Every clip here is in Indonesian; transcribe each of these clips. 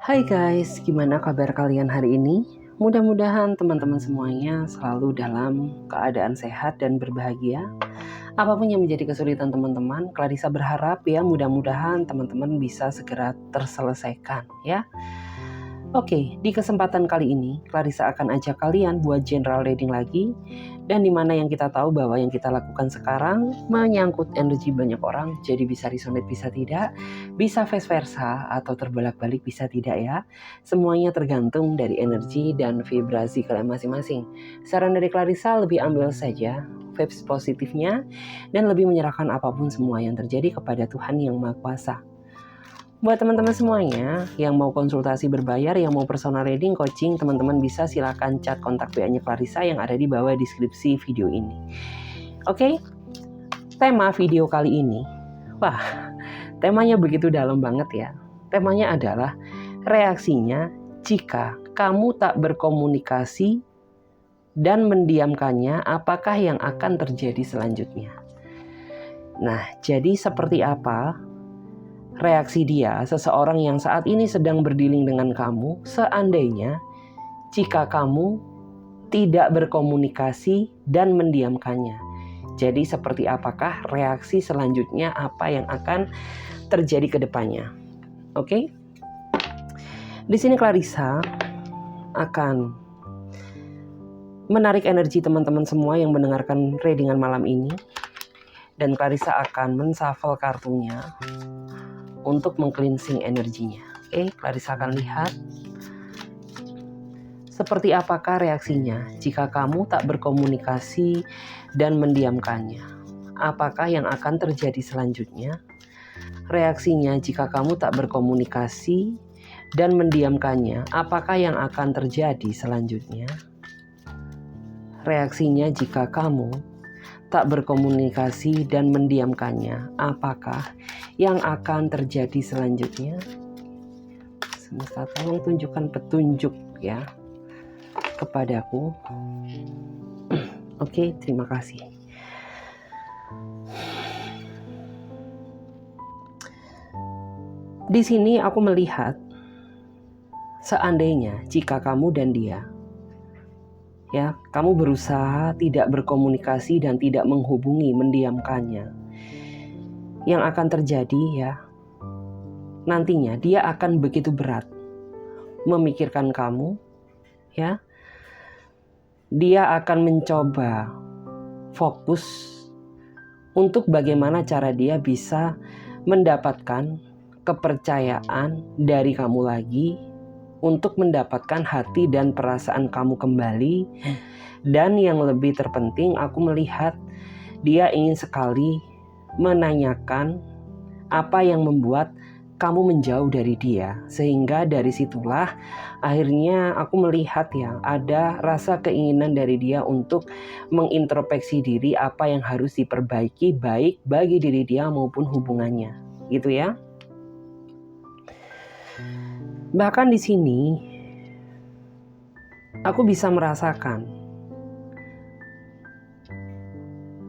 Hai guys, gimana kabar kalian hari ini? Mudah-mudahan teman-teman semuanya selalu dalam keadaan sehat dan berbahagia. Apapun yang menjadi kesulitan teman-teman, Clarissa berharap ya mudah-mudahan teman-teman bisa segera terselesaikan ya. Oke, di kesempatan kali ini Clarissa akan ajak kalian buat general reading lagi. Dan dimana yang kita tahu bahwa yang kita lakukan sekarang menyangkut energi banyak orang, jadi bisa resonate bisa tidak, bisa vice versa atau terbolak-balik bisa tidak ya. Semuanya tergantung dari energi dan vibrasi kalian masing-masing. Saran dari Clarissa lebih ambil saja vibes positifnya dan lebih menyerahkan apapun semua yang terjadi kepada Tuhan Yang Maha Kuasa. Buat teman-teman semuanya yang mau konsultasi berbayar, yang mau personal reading, coaching, teman-teman bisa silakan chat kontak WA-nya Clarissa yang ada di bawah deskripsi video ini. Oke, tema video kali ini, wah, temanya begitu dalam banget ya. Temanya adalah reaksinya jika kamu tak berkomunikasi dan mendiamkannya, apakah yang akan terjadi selanjutnya? Nah, jadi seperti apa reaksi dia, seseorang yang saat ini sedang berdealing dengan kamu, seandainya jika kamu tidak berkomunikasi dan mendiamkannya? Jadi seperti apakah reaksi selanjutnya, apa yang akan terjadi ke depannya? Oke? Di sini Clarissa akan menarik energi teman-teman semua yang mendengarkan readingan malam ini. Dan Clarissa akan menshuffle kartunya untuk meng-cleansing energinya. Oke, Clarissa akan lihat seperti apakah reaksinya jika kamu tak berkomunikasi dan mendiamkannya. Apakah yang akan terjadi selanjutnya? Reaksinya jika kamu tak berkomunikasi dan mendiamkannya, apakah yang akan terjadi selanjutnya? Reaksinya jika kamu tak berkomunikasi dan mendiamkannya, apakah yang akan terjadi selanjutnya? Semesta tolong tunjukkan petunjuk ya kepadaku. Oke, terima kasih. Di sini aku melihat seandainya jika kamu dan dia ya, kamu berusaha tidak berkomunikasi dan tidak menghubungi, mendiamkannya. Yang akan terjadi ya, nantinya dia akan begitu berat memikirkan kamu ya. Dia akan mencoba fokus untuk bagaimana cara dia bisa mendapatkan kepercayaan dari kamu lagi, untuk mendapatkan hati dan perasaan kamu kembali. Dan yang lebih terpenting, aku melihat dia ingin sekali menanyakan apa yang membuat kamu menjauh dari dia. Sehingga dari situlah akhirnya aku melihat ya, ada rasa keinginan dari dia untuk mengintrospeksi diri apa yang harus diperbaiki, baik bagi diri dia maupun hubungannya, gitu ya. Bahkan di sini aku bisa merasakan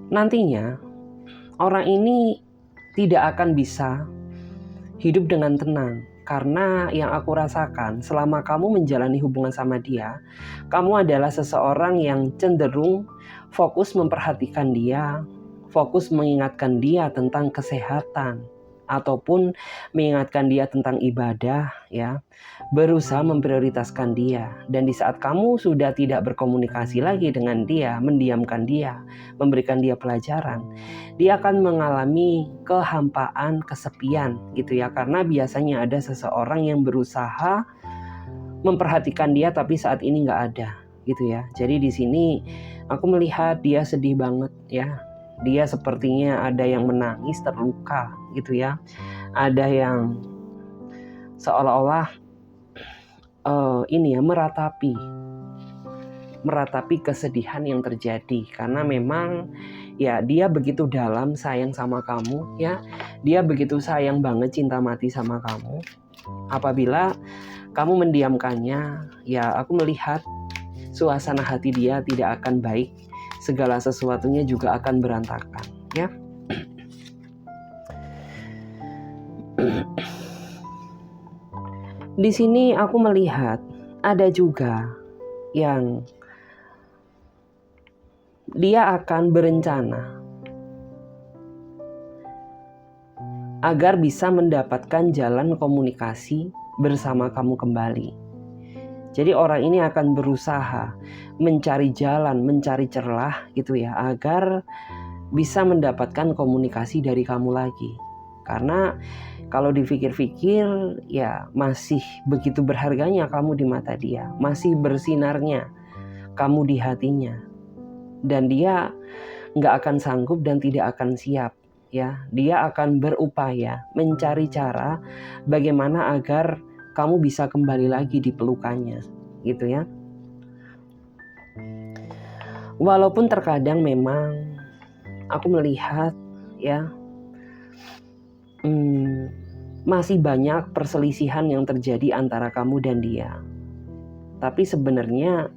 nantinya orang ini tidak akan bisa hidup dengan tenang. Karena yang aku rasakan selama kamu menjalani hubungan sama dia, kamu adalah seseorang yang cenderung fokus memperhatikan dia, fokus mengingatkan dia tentang kesehatan, ataupun mengingatkan dia tentang ibadah ya, berusaha memprioritaskan dia. Dan di saat kamu sudah tidak berkomunikasi lagi dengan dia, mendiamkan dia, memberikan dia pelajaran, dia akan mengalami kehampaan, kesepian gitu ya. Karena biasanya ada seseorang yang berusaha memperhatikan dia tapi saat ini nggak ada gitu ya. Jadi di sini aku melihat dia sedih banget ya. Dia sepertinya ada yang menangis, terluka gitu ya. Ada yang seolah-olah meratapi kesedihan yang terjadi. Karena memang ya dia begitu dalam sayang sama kamu ya. Dia begitu sayang banget, cinta mati sama kamu. Apabila kamu mendiamkannya, ya aku melihat suasana hati dia tidak akan baik. Segala sesuatunya juga akan berantakan ya. Di sini aku melihat ada juga yang dia akan berencana agar bisa mendapatkan jalan komunikasi bersama kamu kembali. Jadi orang ini akan berusaha mencari jalan, mencari celah gitu ya, agar bisa mendapatkan komunikasi dari kamu lagi. Karena kalau dipikir-pikir ya masih begitu berharganya kamu di mata dia, masih bersinarnya kamu di hatinya. Dan dia nggak akan sanggup dan tidak akan siap ya. Dia akan berupaya mencari cara bagaimana agar kamu bisa kembali lagi di pelukannya gitu ya. Walaupun terkadang memang aku melihat ya masih banyak perselisihan yang terjadi antara kamu dan dia. Tapi sebenarnya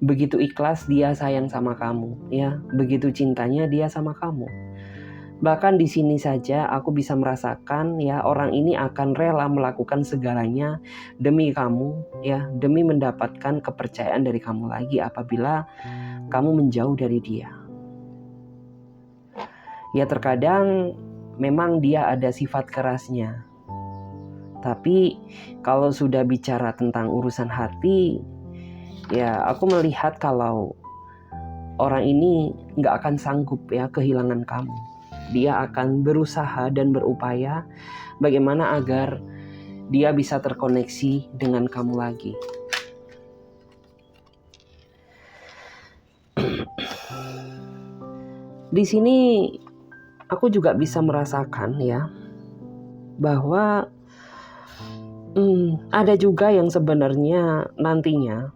begitu ikhlas dia sayang sama kamu ya, begitu cintanya dia sama kamu. Bahkan di sini saja aku bisa merasakan ya, orang ini akan rela melakukan segalanya demi kamu ya, demi mendapatkan kepercayaan dari kamu lagi apabila kamu menjauh dari dia. Ya terkadang memang dia ada sifat kerasnya. Tapi kalau sudah bicara tentang urusan hati, ya aku melihat kalau orang ini gak akan sanggup ya kehilangan kamu. Dia akan berusaha dan berupaya bagaimana agar dia bisa terkoneksi dengan kamu lagi. Di sini aku juga bisa merasakan ya bahwa ada juga yang sebenarnya nantinya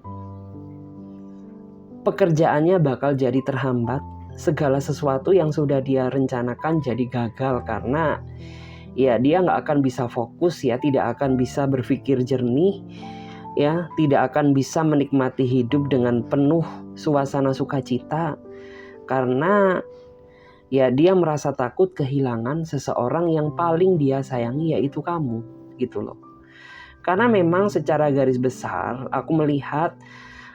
pekerjaannya bakal jadi terhambat. Segala sesuatu yang sudah dia rencanakan jadi gagal karena ya dia nggak akan bisa fokus ya, tidak akan bisa berpikir jernih ya, tidak akan bisa menikmati hidup dengan penuh suasana sukacita karena ya dia merasa takut kehilangan seseorang yang paling dia sayangi, yaitu kamu gitu loh. Karena memang secara garis besar aku melihat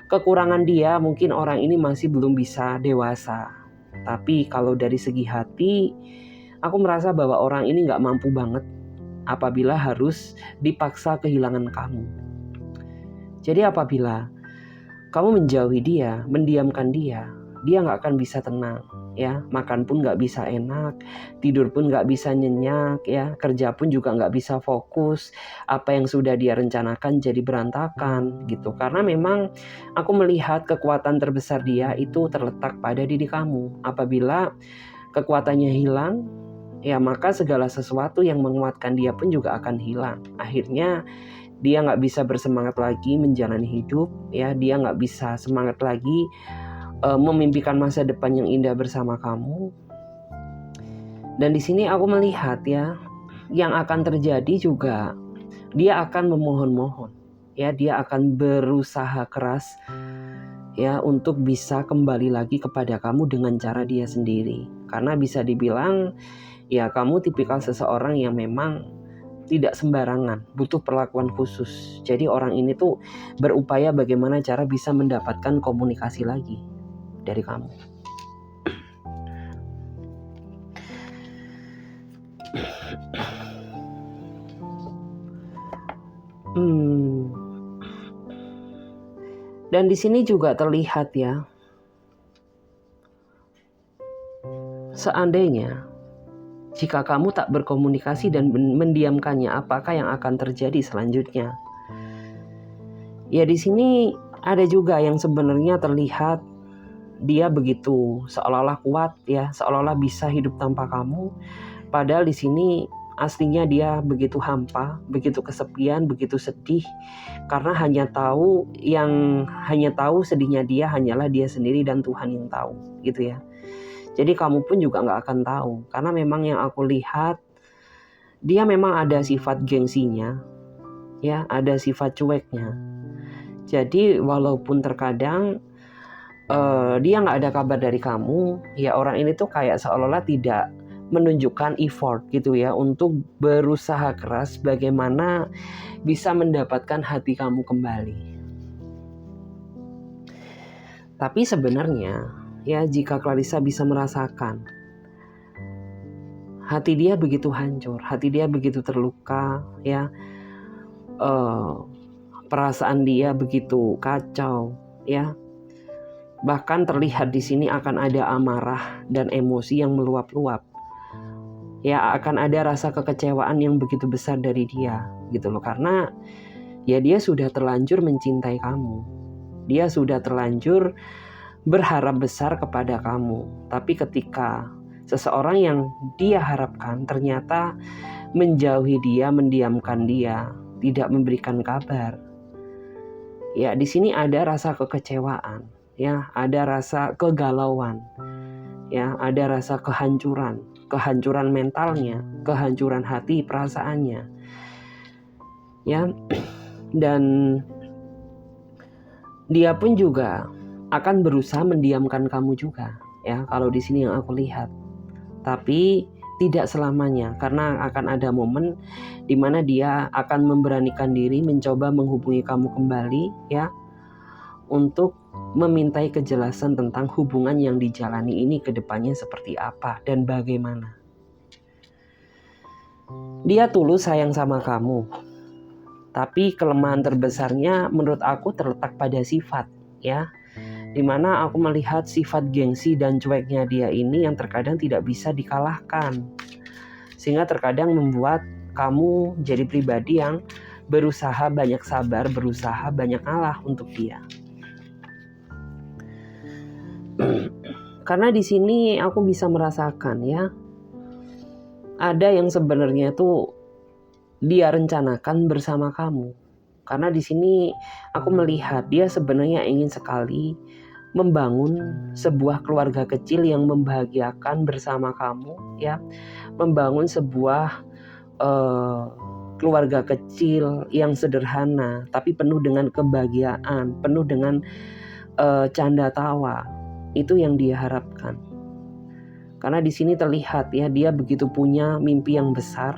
kekurangan dia, mungkin orang ini masih belum bisa dewasa. Tapi kalau dari segi hati, aku merasa bahwa orang ini gak mampu banget apabila harus dipaksa kehilangan kamu. Jadi apabila kamu menjauhi dia, mendiamkan dia gak akan bisa tenang ya. Makan pun gak bisa enak, tidur pun gak bisa nyenyak ya, kerja pun juga gak bisa fokus. Apa yang sudah dia rencanakan jadi berantakan gitu. Karena memang aku melihat kekuatan terbesar dia itu terletak pada diri kamu. Apabila kekuatannya hilang ya, maka segala sesuatu yang menguatkan dia pun juga akan hilang. Akhirnya dia gak bisa bersemangat lagi menjalani hidup ya, dia gak bisa semangat lagi memimpikan masa depan yang indah bersama kamu. Dan di sini aku melihat ya, yang akan terjadi juga dia akan memohon-mohon ya, dia akan berusaha keras ya untuk bisa kembali lagi kepada kamu dengan cara dia sendiri. Karena bisa dibilang ya kamu tipikal seseorang yang memang tidak sembarangan, butuh perlakuan khusus. Jadi orang ini tuh berupaya bagaimana cara bisa mendapatkan komunikasi lagi dari kamu. Dan di sini juga terlihat ya, seandainya jika kamu tak berkomunikasi dan mendiamkannya, apakah yang akan terjadi selanjutnya? Ya di sini ada juga yang sebenarnya terlihat dia begitu seolah-olah kuat ya, seolah-olah bisa hidup tanpa kamu. Padahal di sini aslinya dia begitu hampa, begitu kesepian, begitu sedih. Karena hanya tahu sedihnya dia hanyalah dia sendiri dan Tuhan yang tahu gitu ya. Jadi kamu pun juga gak akan tahu. Karena memang yang aku lihat, dia memang ada sifat gengsinya ya, ada sifat cueknya. Jadi walaupun terkadang dia gak ada kabar dari kamu ya, orang ini tuh kayak seolah-olah tidak menunjukkan effort gitu ya, untuk berusaha keras bagaimana bisa mendapatkan hati kamu kembali. Tapi sebenarnya ya, jika Clarissa bisa merasakan hati dia begitu hancur, hati dia begitu terluka ya, perasaan dia begitu kacau ya. Bahkan terlihat di sini akan ada amarah dan emosi yang meluap-luap. Ya, akan ada rasa kekecewaan yang begitu besar dari dia gitu loh, karena ya dia sudah terlanjur mencintai kamu. Dia sudah terlanjur berharap besar kepada kamu. Tapi ketika seseorang yang dia harapkan ternyata menjauhi dia, mendiamkan dia, tidak memberikan kabar. Ya, di sini ada rasa kekecewaan, ya, ada rasa kegalauan, ya, ada rasa kehancuran mentalnya, kehancuran hati, perasaannya, ya, dan dia pun juga akan berusaha mendiamkan kamu juga, ya, kalau di sini yang aku lihat. Tapi tidak selamanya, karena akan ada momen di mana dia akan memberanikan diri mencoba menghubungi kamu kembali ya, untuk memintai kejelasan tentang hubungan yang dijalani ini ke depannya seperti apa dan bagaimana. Dia tulus sayang sama kamu, tapi kelemahan terbesarnya menurut aku terletak pada sifat ya, dimana aku melihat sifat gengsi dan cueknya dia ini yang terkadang tidak bisa dikalahkan, sehingga terkadang membuat kamu jadi pribadi yang berusaha banyak sabar, berusaha banyak ngalah untuk dia. Karena di sini aku bisa merasakan ya, ada yang sebenarnya tuh dia rencanakan bersama kamu. Karena di sini aku melihat dia sebenarnya ingin sekali membangun sebuah keluarga kecil yang membahagiakan bersama kamu ya, membangun sebuah keluarga kecil yang sederhana tapi penuh dengan kebahagiaan, penuh dengan canda tawa. Itu yang dia harapkan. Karena di sini terlihat ya, dia begitu punya mimpi yang besar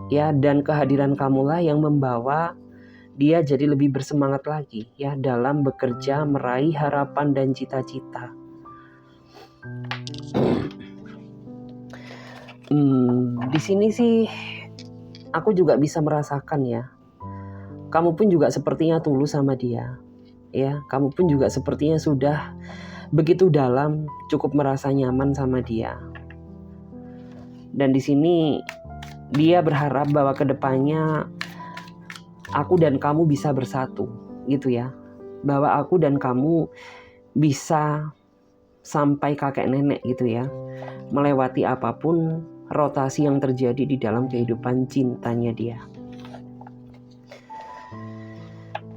ya, dan kehadiran kamulah yang membawa dia jadi lebih bersemangat lagi ya dalam bekerja meraih harapan dan cita-cita. Di sini sih aku juga bisa merasakan ya, kamu pun juga sepertinya tulus sama dia ya, kamu pun juga sepertinya sudah begitu dalam, cukup merasa nyaman sama dia. Dan di sini dia berharap bahwa kedepannya aku dan kamu bisa bersatu gitu ya, bahwa aku dan kamu bisa sampai kakek nenek gitu ya, melewati apapun rotasi yang terjadi di dalam kehidupan cintanya dia.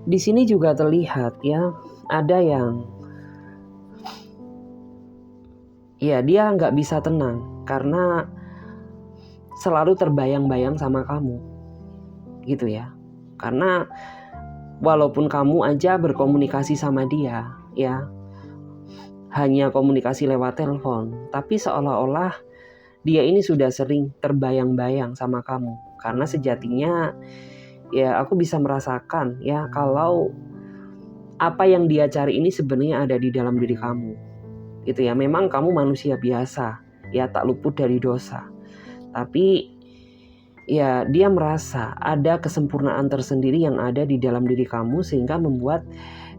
Di sini juga terlihat ya, ada yang ya dia nggak bisa tenang karena selalu terbayang-bayang sama kamu gitu ya. Karena walaupun kamu aja berkomunikasi sama dia ya, hanya komunikasi lewat telepon, tapi seolah-olah dia ini sudah sering terbayang-bayang sama kamu. Karena sejatinya ya aku bisa merasakan ya, kalau apa yang dia cari ini sebenarnya ada di dalam diri kamu gitu ya. Memang kamu manusia biasa ya, tak luput dari dosa, tapi ya dia merasa ada kesempurnaan tersendiri yang ada di dalam diri kamu, sehingga membuat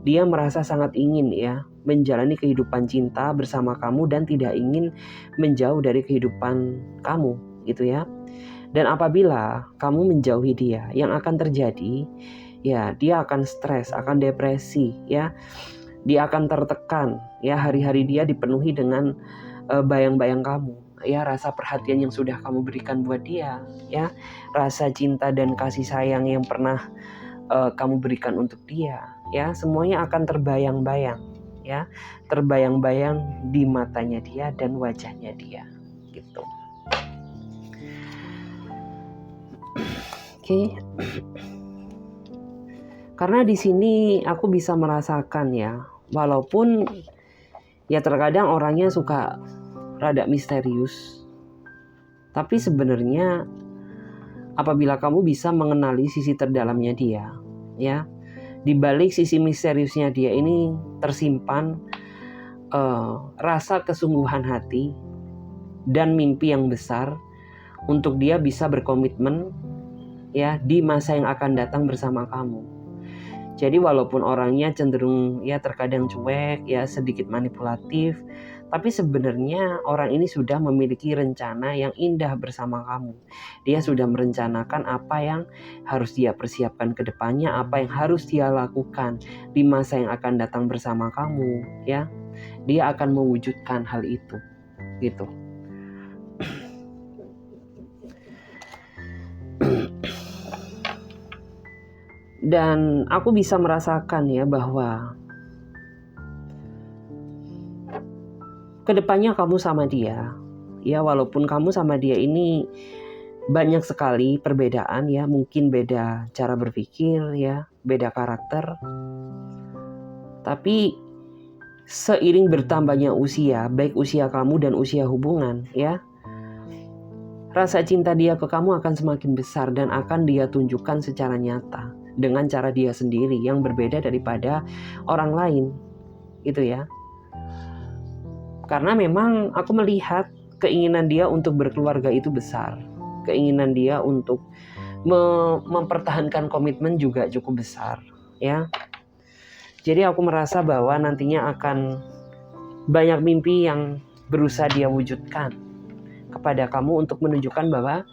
dia merasa sangat ingin ya menjalani kehidupan cinta bersama kamu dan tidak ingin menjauh dari kehidupan kamu gitu ya. Dan apabila kamu menjauhi dia, yang akan terjadi ya, dia akan stres, akan depresi ya, dia akan tertekan ya, hari-hari dia dipenuhi dengan bayang-bayang kamu ya, rasa perhatian yang sudah kamu berikan buat dia ya, rasa cinta dan kasih sayang yang pernah kamu berikan untuk dia ya, semuanya akan terbayang-bayang ya, terbayang-bayang di matanya dia dan wajahnya dia gitu. Oke. Karena di sini aku bisa merasakan ya, walaupun ya terkadang orangnya suka rada misterius Tapi sebenarnya apabila kamu bisa mengenali sisi terdalamnya dia, ya, di balik sisi misteriusnya dia ini tersimpan rasa kesungguhan hati dan mimpi yang besar untuk dia bisa berkomitmen ya di masa yang akan datang bersama kamu. Jadi walaupun orangnya cenderung ya terkadang cuek, ya sedikit manipulatif, tapi sebenarnya orang ini sudah memiliki rencana yang indah bersama kamu. Dia sudah merencanakan apa yang harus dia persiapkan ke depannya, apa yang harus dia lakukan di masa yang akan datang bersama kamu, ya. Dia akan mewujudkan hal itu, gitu. Dan aku bisa merasakan ya bahwa kedepannya kamu sama dia, ya walaupun kamu sama dia ini banyak sekali perbedaan ya, mungkin beda cara berpikir ya, beda karakter. Tapi seiring bertambahnya usia, baik usia kamu dan usia hubungan ya, rasa cinta dia ke kamu akan semakin besar dan akan dia tunjukkan secara nyata dengan cara dia sendiri yang berbeda daripada orang lain, gitu ya. Karena memang aku melihat keinginan dia untuk berkeluarga itu besar, keinginan dia untuk mempertahankan komitmen juga cukup besar, ya. Jadi aku merasa bahwa nantinya akan banyak mimpi yang berusaha dia wujudkan kepada kamu untuk menunjukkan bahwa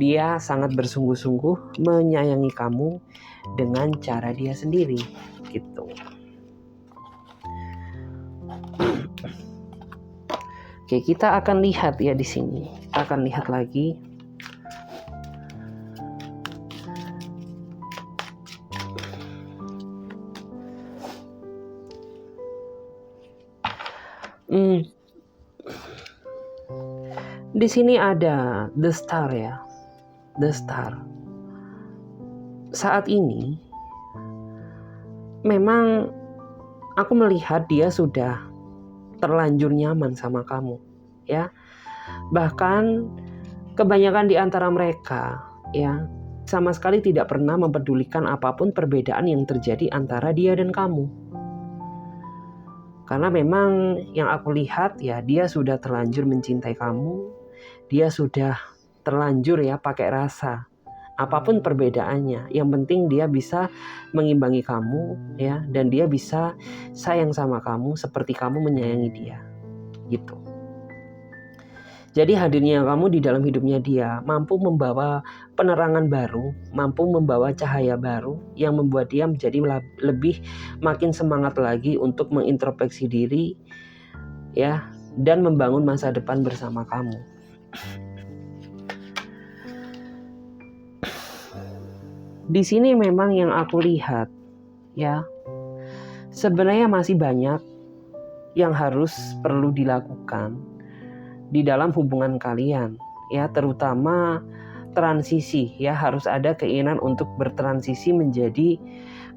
dia sangat bersungguh-sungguh menyayangi kamu dengan cara dia sendiri, gitu. Oke, kita akan lihat ya di sini. Kita akan lihat lagi. Di sini ada The Star ya. The Star. Saat ini memang aku melihat dia sudah terlanjur nyaman sama kamu, ya. Bahkan kebanyakan di antara mereka, ya, sama sekali tidak pernah mempedulikan apapun perbedaan yang terjadi antara dia dan kamu. Karena memang yang aku lihat ya, dia sudah terlanjur mencintai kamu, dia sudah terlanjur ya pakai rasa. Apapun perbedaannya, yang penting dia bisa mengimbangi kamu ya, dan dia bisa sayang sama kamu seperti kamu menyayangi dia, gitu. Jadi hadirnya kamu di dalam hidupnya dia mampu membawa penerangan baru, mampu membawa cahaya baru yang membuat dia menjadi lebih makin semangat lagi untuk mengintrospeksi diri ya, dan membangun masa depan bersama kamu. Di sini memang yang aku lihat ya, sebenarnya masih banyak yang harus perlu dilakukan di dalam hubungan kalian ya, terutama transisi ya, harus ada keinginan untuk bertransisi menjadi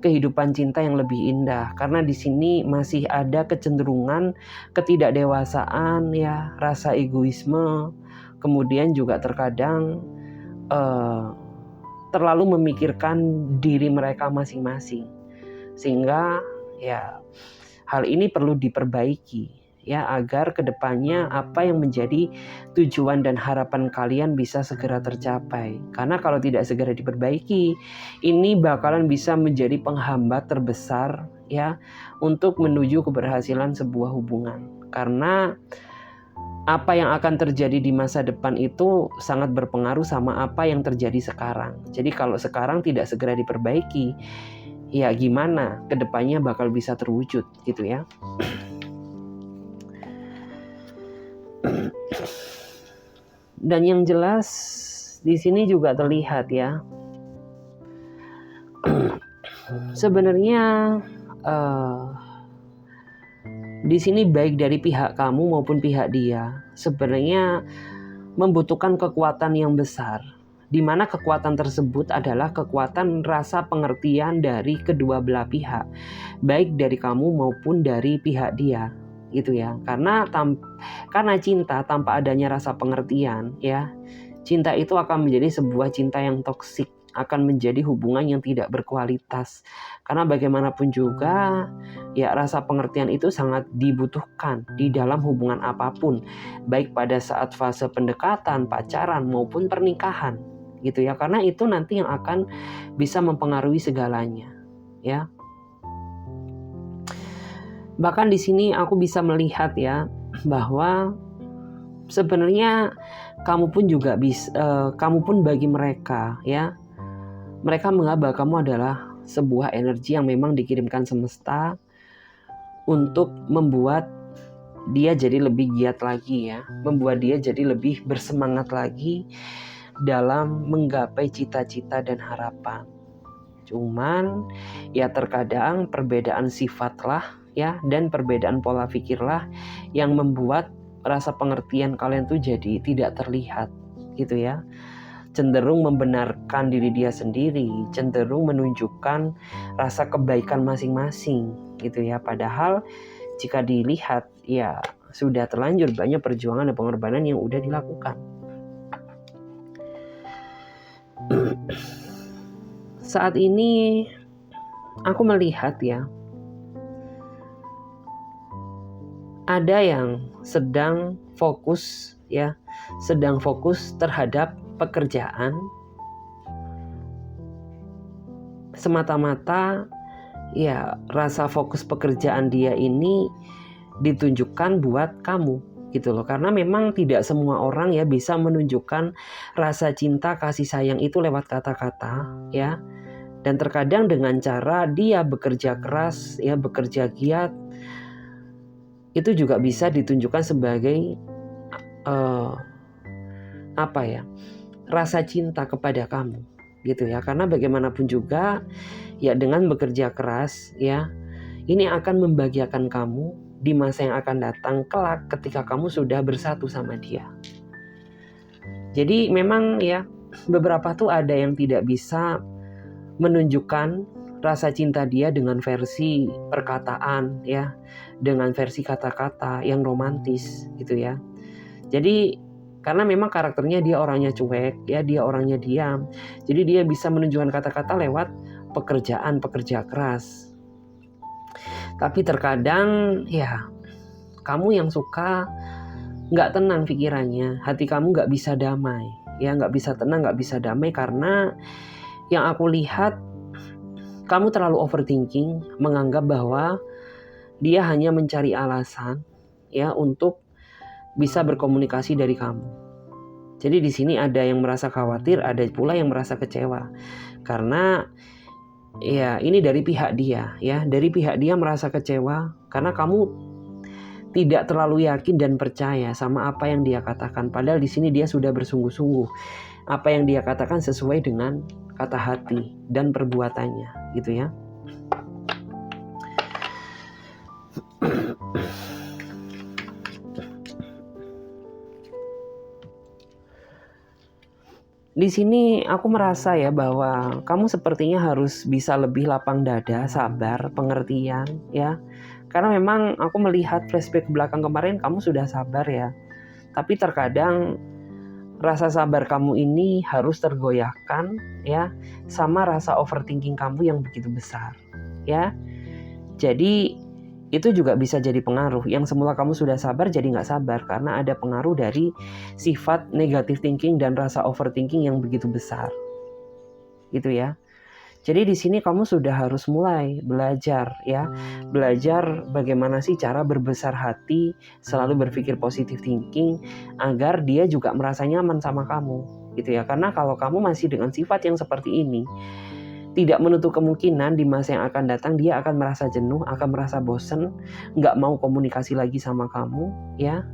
kehidupan cinta yang lebih indah, karena di sini masih ada kecenderungan ketidakdewasaan ya, rasa egoisme, kemudian juga terkadang terlalu memikirkan diri mereka masing-masing, sehingga ya hal ini perlu diperbaiki ya, agar kedepannya apa yang menjadi tujuan dan harapan kalian bisa segera tercapai. Karena kalau tidak segera diperbaiki, ini bakalan bisa menjadi penghambat terbesar ya untuk menuju keberhasilan sebuah hubungan. Karena apa yang akan terjadi di masa depan itu sangat berpengaruh sama apa yang terjadi sekarang. Jadi kalau sekarang tidak segera diperbaiki, ya gimana kedepannya bakal bisa terwujud gitu ya. Dan yang jelas di sini juga terlihat ya, sebenarnya di sini baik dari pihak kamu maupun pihak dia sebenarnya membutuhkan kekuatan yang besar, di mana kekuatan tersebut adalah kekuatan rasa pengertian dari kedua belah pihak, baik dari kamu maupun dari pihak dia, gitu ya. Karena cinta tanpa adanya rasa pengertian ya, cinta itu akan menjadi sebuah cinta yang toksik, akan menjadi hubungan yang tidak berkualitas. Karena bagaimanapun juga, ya rasa pengertian itu sangat dibutuhkan di dalam hubungan apapun, baik pada saat fase pendekatan, pacaran maupun pernikahan, gitu ya. Karena itu nanti yang akan bisa mempengaruhi segalanya, ya. Bahkan di sini aku bisa melihat ya bahwa sebenarnya kamu pun juga kamu pun bagi mereka ya, mereka menganggap bahwa kamu adalah sebuah energi yang memang dikirimkan semesta untuk membuat dia jadi lebih giat lagi ya, membuat dia jadi lebih bersemangat lagi dalam menggapai cita-cita dan harapan. Cuman ya terkadang perbedaan sifatlah ya dan perbedaan pola pikirlah yang membuat rasa pengertian kalian tuh jadi tidak terlihat gitu ya. Cenderung membenarkan diri dia sendiri, cenderung menunjukkan rasa kebaikan masing-masing gitu ya. Padahal jika dilihat ya sudah terlanjur banyak perjuangan dan pengorbanan yang udah dilakukan. Saat ini aku melihat ya, ada yang sedang fokus ya, sedang fokus terhadap pekerjaan semata-mata ya, rasa fokus pekerjaan dia ini ditunjukkan buat kamu gitu loh. Karena memang tidak semua orang ya bisa menunjukkan rasa cinta kasih sayang itu lewat kata-kata ya. Dan terkadang dengan cara dia bekerja keras ya, bekerja giat, itu juga bisa ditunjukkan sebagai rasa cinta kepada kamu gitu ya. Karena bagaimanapun juga ya dengan bekerja keras ya, ini akan membahagiakan kamu di masa yang akan datang kelak ketika kamu sudah bersatu sama dia. Jadi memang ya beberapa tuh ada yang tidak bisa menunjukkan rasa cinta dia dengan versi perkataan ya, dengan versi kata-kata yang romantis gitu ya. Jadi karena memang karakternya dia orangnya cuek ya, dia orangnya diam. Jadi dia bisa menunjukkan kata-kata lewat pekerja keras. Tapi terkadang ya kamu yang suka nggak tenang pikirannya, hati kamu nggak bisa damai ya, nggak bisa tenang, nggak bisa damai karena yang aku lihat kamu terlalu overthinking, menganggap bahwa dia hanya mencari alasan ya untuk bisa berkomunikasi dari kamu. Jadi di sini ada yang merasa khawatir, ada pula yang merasa kecewa. Karena ya ini dari pihak dia ya, dari pihak dia merasa kecewa karena kamu tidak terlalu yakin dan percaya sama apa yang dia katakan. Padahal di sini dia sudah bersungguh-sungguh. Apa yang dia katakan sesuai dengan kata hati dan perbuatannya gitu ya. Di sini aku merasa ya bahwa kamu sepertinya harus bisa lebih lapang dada, sabar, pengertian ya. Karena memang aku melihat flashback ke belakang kemarin kamu sudah sabar ya. Tapi terkadang rasa sabar kamu ini harus tergoyahkan ya sama rasa overthinking kamu yang begitu besar ya. Jadi itu juga bisa jadi pengaruh. Yang semula kamu sudah sabar jadi nggak sabar karena ada pengaruh dari sifat negative thinking dan rasa overthinking yang begitu besar gitu ya. Jadi di sini kamu sudah harus mulai belajar ya, belajar bagaimana sih cara berbesar hati, selalu berpikir positive thinking agar dia juga merasa nyaman sama kamu, gitu ya. Karena kalau kamu masih dengan sifat yang seperti ini, tidak menutup kemungkinan di masa yang akan datang dia akan merasa jenuh, akan merasa bosen, nggak mau komunikasi lagi sama kamu, ya.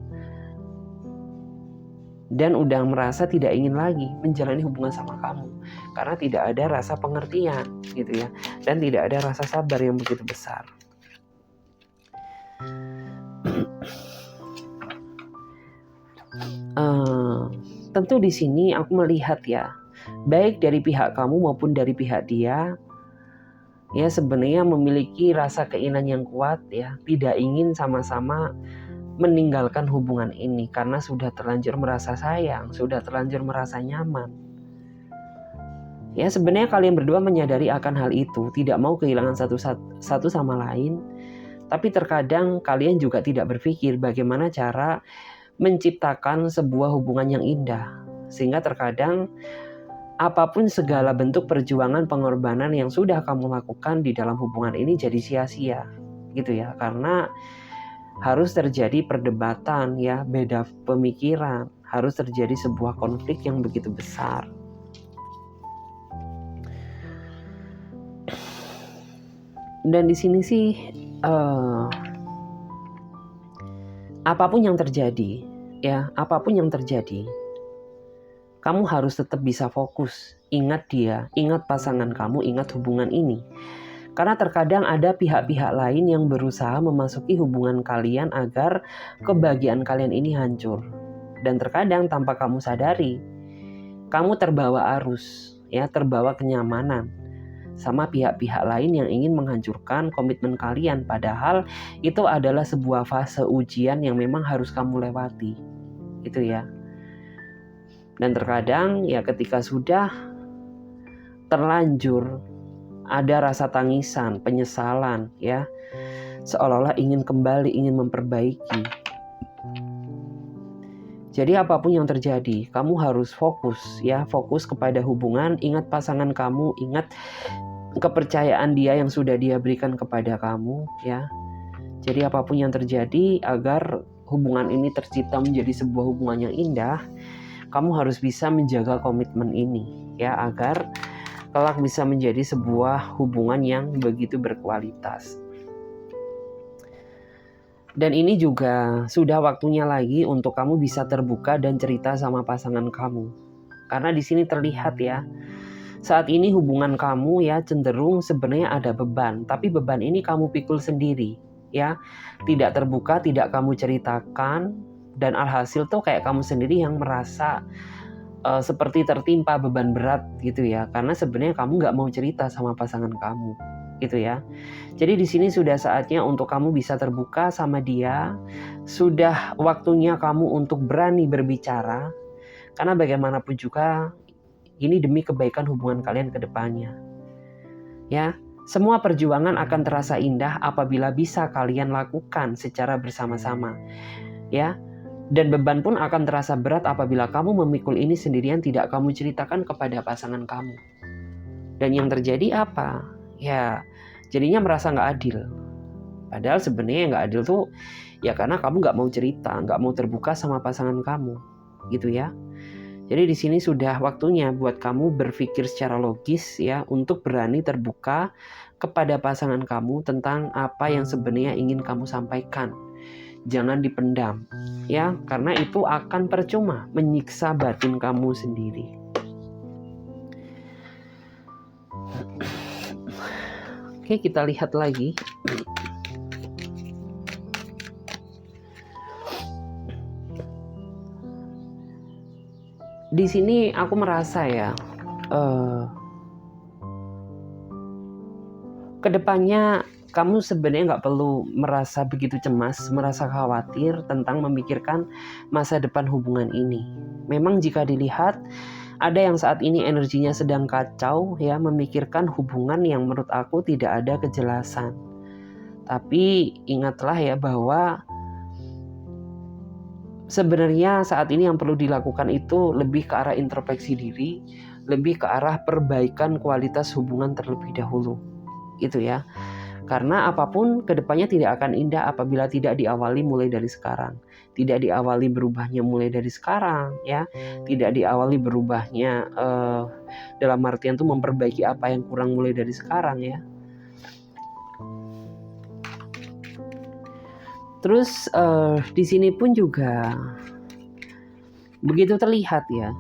Dan udah merasa tidak ingin lagi menjalani hubungan sama kamu karena tidak ada rasa pengertian gitu ya, dan tidak ada rasa sabar yang begitu besar. Tentu di sini aku melihat ya, baik dari pihak kamu maupun dari pihak dia ya sebenarnya memiliki rasa keinginan yang kuat ya, tidak ingin sama-sama meninggalkan hubungan ini karena sudah terlanjur merasa sayang, sudah terlanjur merasa nyaman. Ya, sebenarnya kalian berdua menyadari akan hal itu, tidak mau kehilangan satu sama lain. Tapi terkadang kalian juga tidak berpikir bagaimana cara menciptakan sebuah hubungan yang indah. Sehingga terkadang apapun segala bentuk perjuangan pengorbanan yang sudah kamu lakukan di dalam hubungan ini jadi sia-sia. Gitu ya, karena harus terjadi perdebatan ya, beda pemikiran, harus terjadi sebuah konflik yang begitu besar. Dan di sini sih apapun yang terjadi, ya, apapun yang terjadi, kamu harus tetap bisa fokus. Ingat dia, ingat pasangan kamu, ingat hubungan ini. Karena terkadang ada pihak-pihak lain yang berusaha memasuki hubungan kalian agar kebahagiaan kalian ini hancur. Dan terkadang tanpa kamu sadari, kamu terbawa arus, ya, terbawa kenyamanan sama pihak-pihak lain yang ingin menghancurkan komitmen kalian. Padahal itu adalah sebuah fase ujian yang memang harus kamu lewati. Itu ya. Dan terkadang ya ketika sudah terlanjur ada rasa tangisan, penyesalan ya. Seolah-olah ingin kembali, ingin memperbaiki. Jadi apapun yang terjadi, kamu harus fokus ya, fokus kepada hubungan, ingat pasangan kamu, ingat kepercayaan dia yang sudah dia berikan kepada kamu ya. Jadi apapun yang terjadi, agar hubungan ini tercipta menjadi sebuah hubungan yang indah, kamu harus bisa menjaga komitmen ini ya, agar kelak bisa menjadi sebuah hubungan yang begitu berkualitas. Dan ini juga sudah waktunya lagi untuk kamu bisa terbuka dan cerita sama pasangan kamu. Karena di sini terlihat ya, saat ini hubungan kamu ya cenderung sebenarnya ada beban, tapi beban ini kamu pikul sendiri ya. Tidak terbuka, tidak kamu ceritakan, dan alhasil tuh kayak kamu sendiri yang merasa seperti tertimpa beban berat gitu ya. Karena sebenarnya kamu nggak mau cerita sama pasangan kamu gitu ya. Jadi di sini sudah saatnya untuk kamu bisa terbuka sama dia. Sudah waktunya kamu untuk berani berbicara. Karena bagaimanapun juga ini demi kebaikan hubungan kalian ke depannya. Ya, semua perjuangan akan terasa indah apabila bisa kalian lakukan secara bersama-sama. Ya, dan beban pun akan terasa berat apabila kamu memikul ini sendirian, tidak kamu ceritakan kepada pasangan kamu. Dan yang terjadi apa? Ya, jadinya merasa nggak adil. Padahal sebenarnya nggak adil tuh ya karena kamu nggak mau cerita, nggak mau terbuka sama pasangan kamu, gitu ya. Jadi di sini sudah waktunya buat kamu berpikir secara logis ya, untuk berani terbuka kepada pasangan kamu tentang apa yang sebenarnya ingin kamu sampaikan. Jangan dipendam ya, karena itu akan percuma, menyiksa batin kamu sendiri. Oke, kita lihat lagi. Di sini aku merasa ya, kedepannya kamu sebenarnya nggak perlu merasa begitu cemas, merasa khawatir tentang memikirkan masa depan hubungan ini. Memang jika dilihat, ada yang saat ini energinya sedang kacau ya, memikirkan hubungan yang menurut aku tidak ada kejelasan. Tapi ingatlah ya bahwa sebenarnya saat ini yang perlu dilakukan itu lebih ke arah introspeksi diri, lebih ke arah perbaikan kualitas hubungan terlebih dahulu. Itu ya. Karena apapun kedepannya tidak akan indah apabila tidak diawali mulai dari sekarang. Tidak diawali berubahnya mulai dari sekarang ya. Tidak diawali berubahnya dalam artian tuh memperbaiki apa yang kurang mulai dari sekarang ya. Terus di sini pun juga begitu terlihat ya,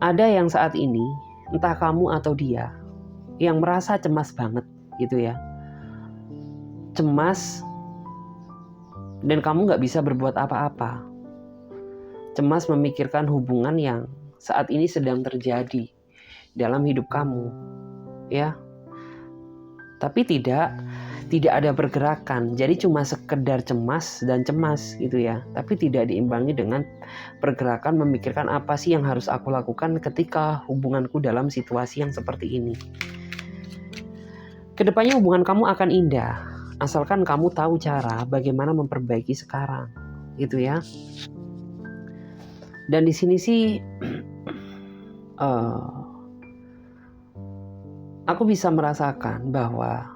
ada yang saat ini entah kamu atau dia yang merasa cemas banget gitu ya, cemas dan kamu nggak bisa berbuat apa-apa, cemas memikirkan hubungan yang saat ini sedang terjadi dalam hidup kamu ya. Tapi tidak ada pergerakan. Jadi cuma sekedar cemas dan cemas gitu ya. Tapi tidak diimbangi dengan pergerakan memikirkan apa sih yang harus aku lakukan ketika hubunganku dalam situasi yang seperti ini. Kedepannya hubungan kamu akan indah, asalkan kamu tahu cara bagaimana memperbaiki sekarang, gitu ya. Dan di sini sih, aku bisa merasakan bahwa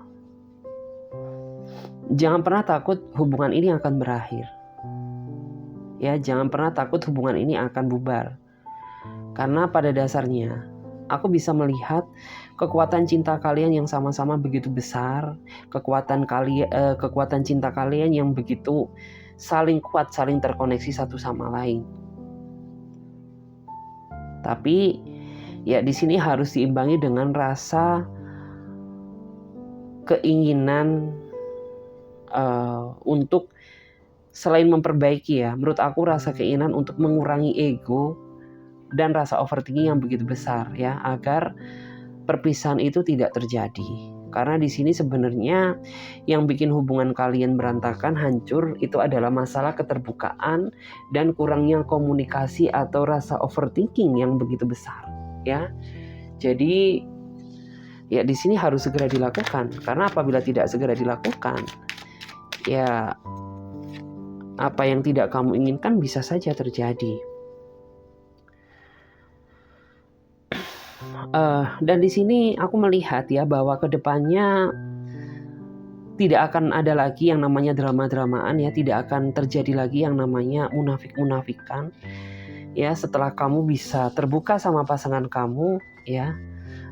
jangan pernah takut hubungan ini akan berakhir. Ya, jangan pernah takut hubungan ini akan bubar. Karena pada dasarnya aku bisa melihat kekuatan cinta kalian yang sama-sama begitu besar, kekuatan cinta kalian yang begitu saling kuat, saling terkoneksi satu sama lain. Tapi ya di sini harus diimbangi dengan rasa keinginan untuk selain memperbaiki ya, menurut aku rasa keinginan untuk mengurangi ego dan rasa overthinking yang begitu besar ya, agar perpisahan itu tidak terjadi. Karena di sini sebenarnya yang bikin hubungan kalian berantakan, hancur, itu adalah masalah keterbukaan dan kurangnya komunikasi atau rasa overthinking yang begitu besar ya. Jadi ya di sini harus segera dilakukan, karena apabila tidak segera dilakukan, ya apa yang tidak kamu inginkan bisa saja terjadi. Dan di sini aku melihat ya bahwa kedepannya tidak akan ada lagi yang namanya drama-dramaan ya, tidak akan terjadi lagi yang namanya munafik-munafikan ya. Setelah kamu bisa terbuka sama pasangan kamu ya,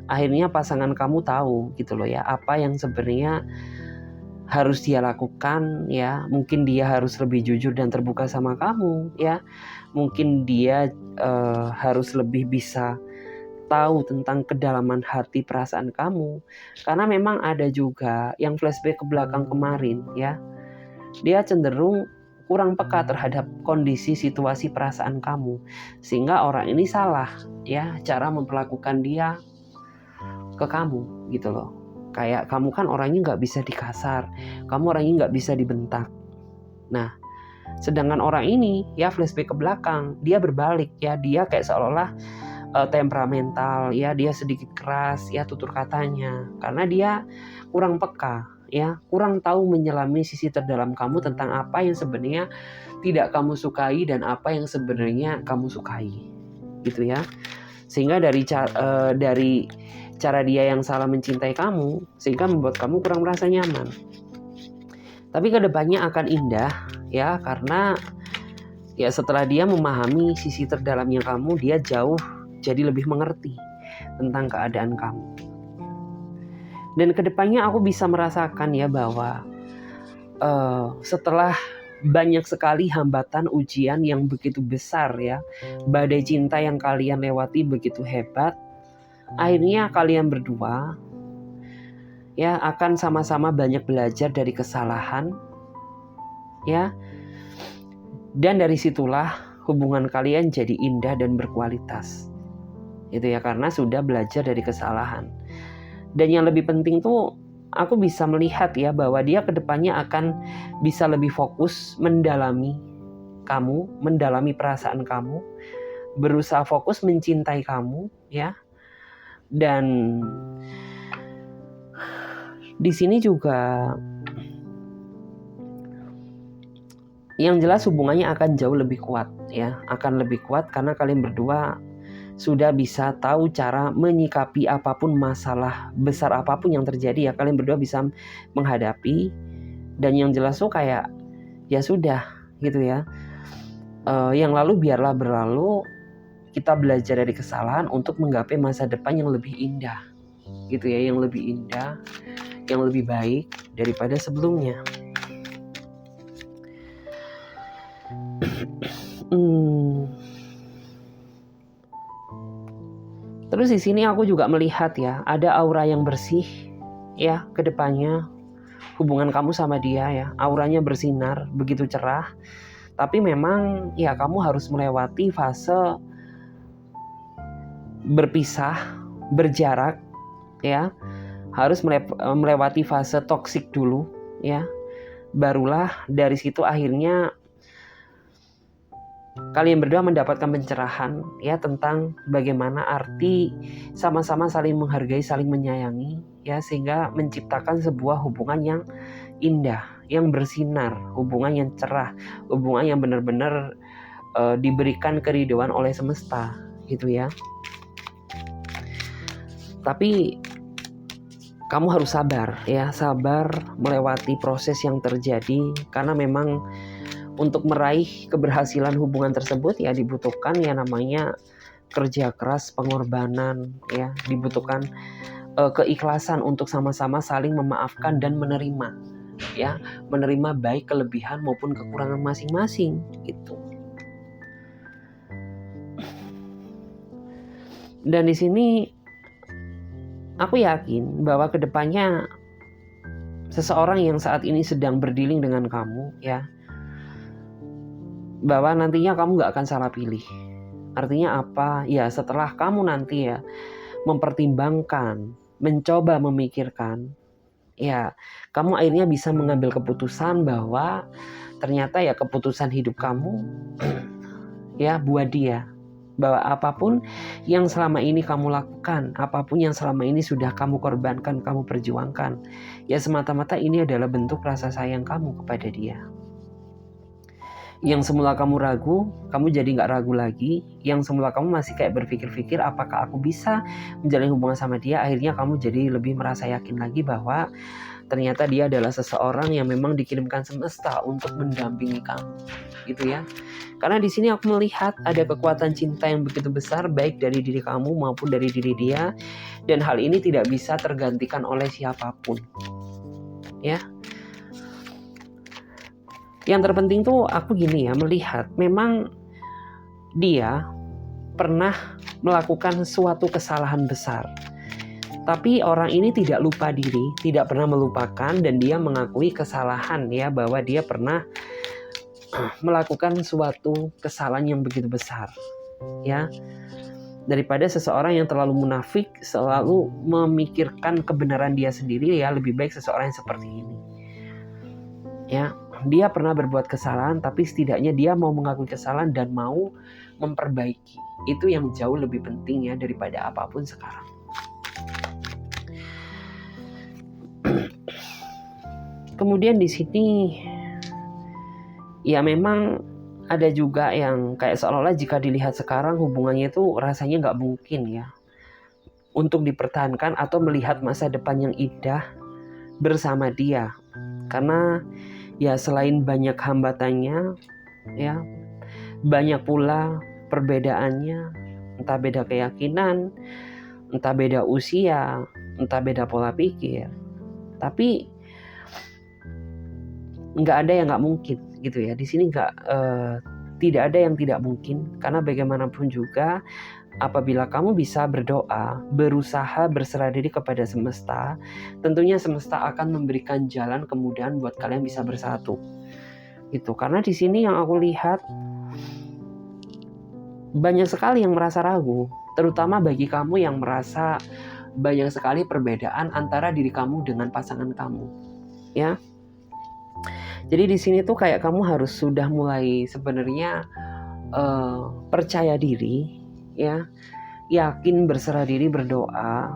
akhirnya pasangan kamu tahu gitu loh ya, apa yang sebenarnya harus dia lakukan ya. Mungkin dia harus lebih jujur dan terbuka sama kamu ya. Mungkin dia harus lebih bisa tahu tentang kedalaman hati perasaan kamu. Karena memang ada juga yang flashback ke belakang kemarin ya, dia cenderung kurang peka terhadap kondisi situasi perasaan kamu, sehingga orang ini salah ya cara memperlakukan dia ke kamu gitu loh. Kayak kamu kan orangnya nggak bisa dikasar, kamu orangnya nggak bisa dibentak. Nah, sedangkan orang ini ya flashback ke belakang, dia berbalik ya, dia kayak seolah-olah temperamental ya, dia sedikit keras ya tutur katanya, karena dia kurang peka ya, kurang tahu menyelami sisi terdalam kamu tentang apa yang sebenarnya tidak kamu sukai dan apa yang sebenarnya kamu sukai gitu ya. Sehingga dari cara dia yang salah mencintai kamu, sehingga membuat kamu kurang merasa nyaman. Tapi kedepannya akan indah ya, karena ya setelah dia memahami sisi terdalamnya kamu, dia jauh jadi lebih mengerti tentang keadaan kamu. Dan kedepannya aku bisa merasakan ya bahwa setelah banyak sekali hambatan ujian yang begitu besar ya, badai cinta yang kalian lewati begitu hebat, akhirnya kalian berdua ya akan sama-sama banyak belajar dari kesalahan ya. Dan dari situlah hubungan kalian jadi indah dan berkualitas. Itu ya, karena sudah belajar dari kesalahan. Dan yang lebih penting tuh aku bisa melihat ya bahwa dia kedepannya akan bisa lebih fokus mendalami kamu, mendalami perasaan kamu, berusaha fokus mencintai kamu ya. Dan di sini juga yang jelas hubungannya akan jauh lebih kuat ya, akan lebih kuat karena kalian berdua sudah bisa tahu cara menyikapi apapun masalah besar apapun yang terjadi ya, kalian berdua bisa menghadapi. Dan yang jelas tuh kayak ya sudah gitu ya, yang lalu biarlah berlalu, kita belajar dari kesalahan untuk menggapai masa depan yang lebih indah gitu ya, yang lebih indah, yang lebih baik daripada sebelumnya. Terus di sini aku juga melihat ya, ada aura yang bersih ya kedepannya hubungan kamu sama dia ya, auranya bersinar begitu cerah. Tapi memang ya kamu harus melewati fase berpisah, berjarak ya, harus melewati fase toksik dulu ya. Barulah dari situ akhirnya kalian berdua mendapatkan pencerahan ya tentang bagaimana arti sama-sama saling menghargai, saling menyayangi ya, sehingga menciptakan sebuah hubungan yang indah, yang bersinar, hubungan yang cerah, hubungan yang benar-benar diberikan keridhaan oleh semesta gitu ya. Tapi kamu harus sabar ya, sabar melewati proses yang terjadi, karena memang untuk meraih keberhasilan hubungan tersebut ya dibutuhkan ya namanya kerja keras, pengorbanan ya, dibutuhkan keikhlasan untuk sama-sama saling memaafkan dan menerima ya, menerima baik kelebihan maupun kekurangan masing-masing gitu. Dan di sini aku yakin bahwa kedepannya seseorang yang saat ini sedang berdealing dengan kamu ya, bahwa nantinya kamu gak akan salah pilih. Artinya apa? Ya setelah kamu nanti ya mempertimbangkan, mencoba memikirkan, ya kamu akhirnya bisa mengambil keputusan bahwa ternyata ya keputusan hidup kamu ya buat dia. Bahwa apapun yang selama ini kamu lakukan, apapun yang selama ini sudah kamu korbankan, kamu perjuangkan, ya semata-mata ini adalah bentuk rasa sayang kamu kepada dia. Yang semula kamu ragu, kamu jadi gak ragu lagi. Yang semula kamu masih kayak berpikir-pikir apakah aku bisa menjalin hubungan sama dia, akhirnya kamu jadi lebih merasa yakin lagi bahwa ternyata dia adalah seseorang yang memang dikirimkan semesta untuk mendampingi kamu gitu ya. Karena di sini aku melihat ada kekuatan cinta yang begitu besar, baik dari diri kamu maupun dari diri dia, dan hal ini tidak bisa tergantikan oleh siapapun ya. Yang terpenting tuh aku gini ya, melihat memang dia pernah melakukan suatu kesalahan besar, tapi orang ini tidak lupa diri, tidak pernah melupakan, dan dia mengakui kesalahan ya, bahwa dia pernah melakukan suatu kesalahan yang begitu besar ya. Daripada seseorang yang terlalu munafik, selalu memikirkan kebenaran dia sendiri ya, lebih baik seseorang yang seperti ini ya. Dia pernah berbuat kesalahan, tapi setidaknya dia mau mengakui kesalahan dan mau memperbaiki. Itu yang jauh lebih penting ya daripada apapun sekarang. Kemudian di sini ya memang ada juga yang kayak seolah-olah jika dilihat sekarang hubungannya itu rasanya nggak mungkin ya untuk dipertahankan atau melihat masa depan yang indah bersama dia. Karena ya selain banyak hambatannya ya, banyak pula perbedaannya, entah beda keyakinan, entah beda usia, entah beda pola pikir. Tapi nggak ada yang nggak mungkin gitu ya. Di sini tidak ada yang tidak mungkin, karena bagaimanapun juga apabila kamu bisa berdoa, berusaha berserah diri kepada semesta, tentunya semesta akan memberikan jalan kemudahan buat kalian bisa bersatu. Itu karena di sini yang aku lihat banyak sekali yang merasa ragu, terutama bagi kamu yang merasa banyak sekali perbedaan antara diri kamu dengan pasangan kamu, ya. Jadi di sini tuh kayak kamu harus sudah mulai sebenarnya percaya diri, ya, yakin, berserah diri, berdoa,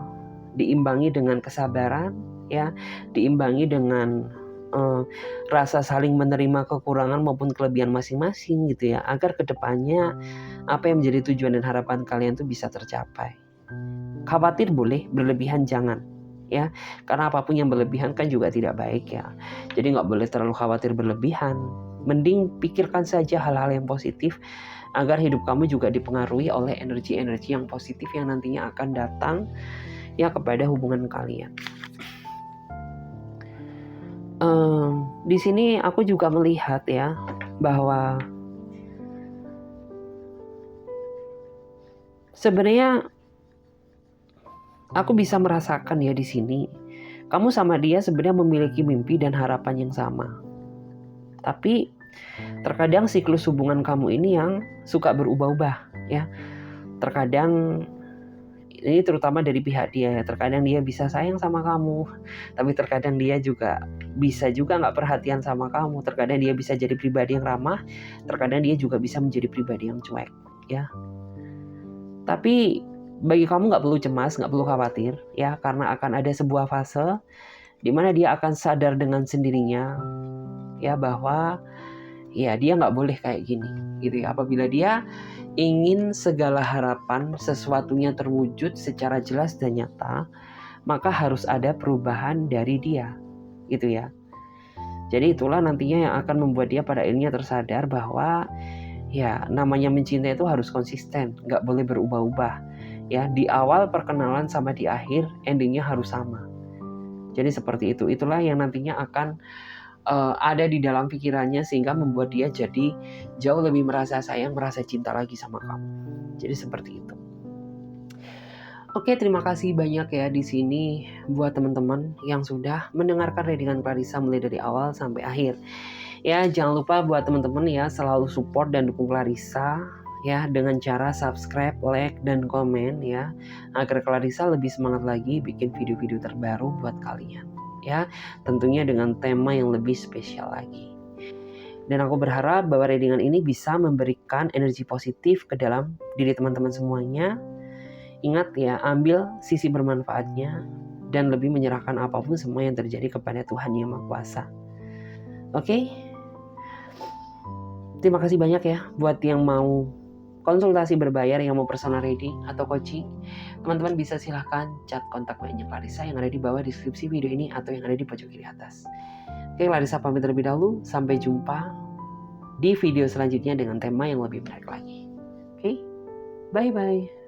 diimbangi dengan kesabaran, ya, diimbangi dengan rasa saling menerima kekurangan maupun kelebihan masing-masing gitu ya, agar kedepannya apa yang menjadi tujuan dan harapan kalian tuh bisa tercapai. Khawatir boleh, berlebihan jangan ya, karena apapun yang berlebihan kan juga tidak baik ya. Jadi nggak boleh terlalu khawatir berlebihan, mending pikirkan saja hal-hal yang positif agar hidup kamu juga dipengaruhi oleh energi-energi yang positif yang nantinya akan datang ya kepada hubungan kalian. Di sini aku juga melihat ya bahwa sebenarnya aku bisa merasakan ya di sini kamu sama dia sebenarnya memiliki mimpi dan harapan yang sama. Tapi terkadang siklus hubungan kamu ini yang suka berubah-ubah ya. Terkadang Ini terutama dari pihak dia ya. Terkadang dia bisa sayang sama kamu, tapi terkadang dia juga bisa juga nggak perhatian sama kamu. Terkadang dia bisa jadi pribadi yang ramah, terkadang dia juga bisa menjadi pribadi yang cuek ya. Tapi bagi kamu nggak perlu cemas, nggak perlu khawatir ya, karena akan ada sebuah fase di mana dia akan sadar dengan sendirinya ya bahwa ya dia nggak boleh kayak gini gitu ya. Apabila dia ingin segala harapan sesuatunya terwujud secara jelas dan nyata, maka harus ada perubahan dari dia gitu ya. Jadi itulah nantinya yang akan membuat dia pada akhirnya tersadar bahwa ya namanya mencintai itu harus konsisten, nggak boleh berubah-ubah ya. Di awal perkenalan sama di akhir endingnya harus sama. Jadi seperti itu. Itulah yang nantinya akan ada di dalam pikirannya sehingga membuat dia jadi jauh lebih merasa sayang, merasa cinta lagi sama kamu. Jadi seperti itu. Oke, terima kasih banyak ya di sini buat teman-teman yang sudah mendengarkan readingan Clarissa mulai dari awal sampai akhir. Ya, jangan lupa buat teman-teman ya selalu support dan dukung Clarissa ya dengan cara subscribe, like, dan komen ya agar Clarissa lebih semangat lagi bikin video-video terbaru buat kalian ya, tentunya dengan tema yang lebih spesial lagi. Dan aku berharap bahwa readingan ini bisa memberikan energi positif ke dalam diri teman-teman semuanya. Ingat ya, ambil sisi bermanfaatnya dan lebih menyerahkan apapun semua yang terjadi kepada Tuhan Yang Maha Kuasa. Oke? Terima kasih banyak ya buat yang mau konsultasi berbayar, yang mau personal reading atau coaching. Teman-teman bisa silahkan chat kontak WA-nya Clarissa yang ada di bawah deskripsi video ini atau yang ada di pojok kiri atas. Oke, Clarissa pamit terlebih dahulu. Sampai jumpa di video selanjutnya dengan tema yang lebih menarik lagi. Oke? Bye-bye.